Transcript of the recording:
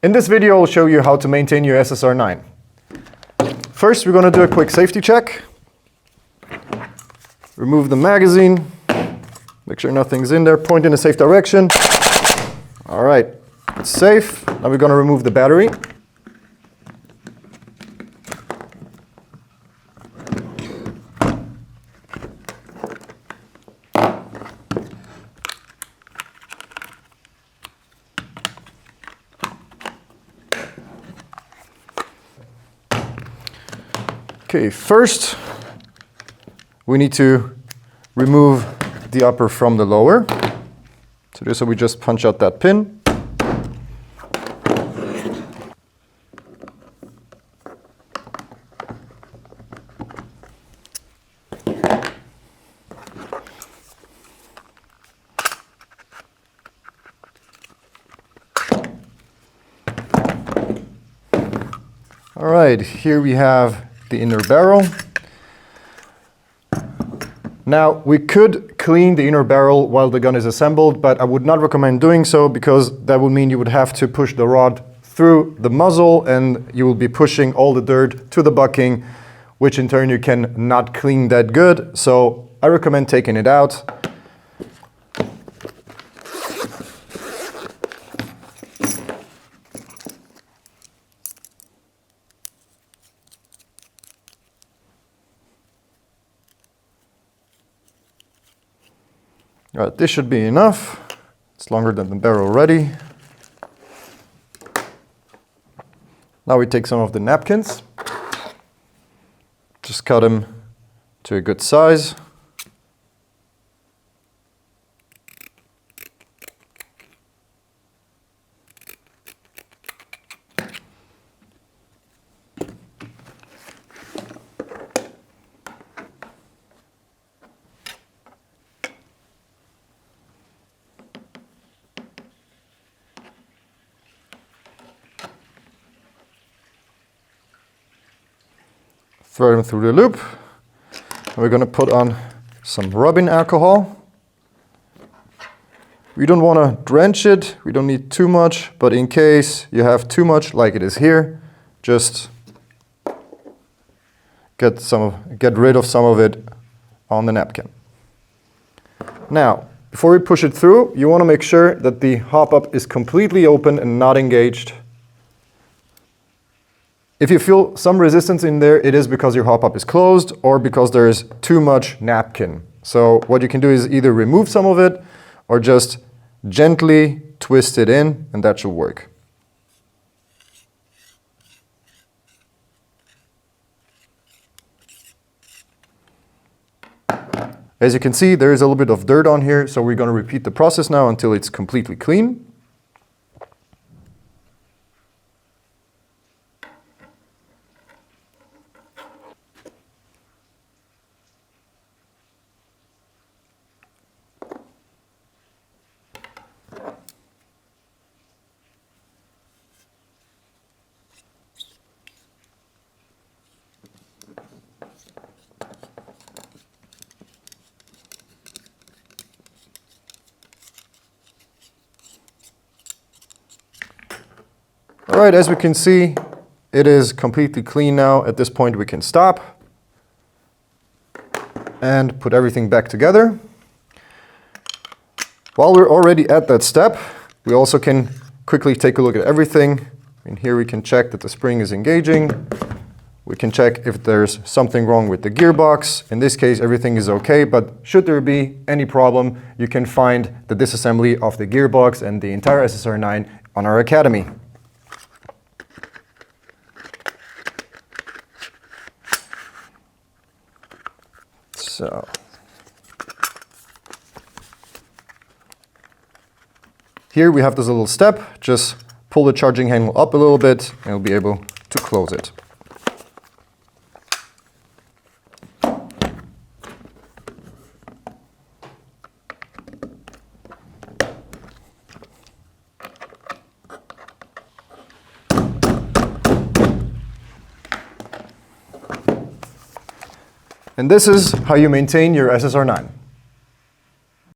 In this video, I'll show you how to maintain your SSR9. First, we're going to do a quick safety check. Remove the magazine. Make sure nothing's in there. Point in a safe direction. All right, it's safe. Now we're going to remove the battery. Okay, first we need to remove the upper from the lower. To do so, we just punch out that pin. All right, here we have the inner barrel. Now, we could clean the inner barrel while the gun is assembled, but I would not recommend doing so because that would mean you would have to push the rod through the muzzle and you will be pushing all the dirt to the bucking, which in turn you can not clean that good. So I recommend taking it out. All right, this should be enough. It's longer than the barrel already. Now we take some of the napkins. Just cut them to a good size. Throw them through the loop. And we're going to put on some rubbing alcohol. We don't want to drench it. We don't need too much, but in case you have too much, like it is here, just get rid of some of it on the napkin. Now, before we push it through, you want to make sure that the hop-up is completely open and not engaged. If you feel some resistance in there, it is because your hop-up is closed or because there is too much napkin. So what you can do is either remove some of it or just gently twist it in, and that should work. As you can see, there is a little bit of dirt on here, so we're going to repeat the process now until it's completely clean. All right, as we can see, it is completely clean now. At this point, we can stop and put everything back together. While we're already at that step, we also can quickly take a look at everything. And here we can check that the spring is engaging. We can check if there's something wrong with the gearbox. In this case, everything is okay, but should there be any problem, you can find the disassembly of the gearbox and the entire SSR9 on our academy. So, here we have this little step. Just pull the charging handle up a little bit and you'll be able to close it. And this is how you maintain your SSR9.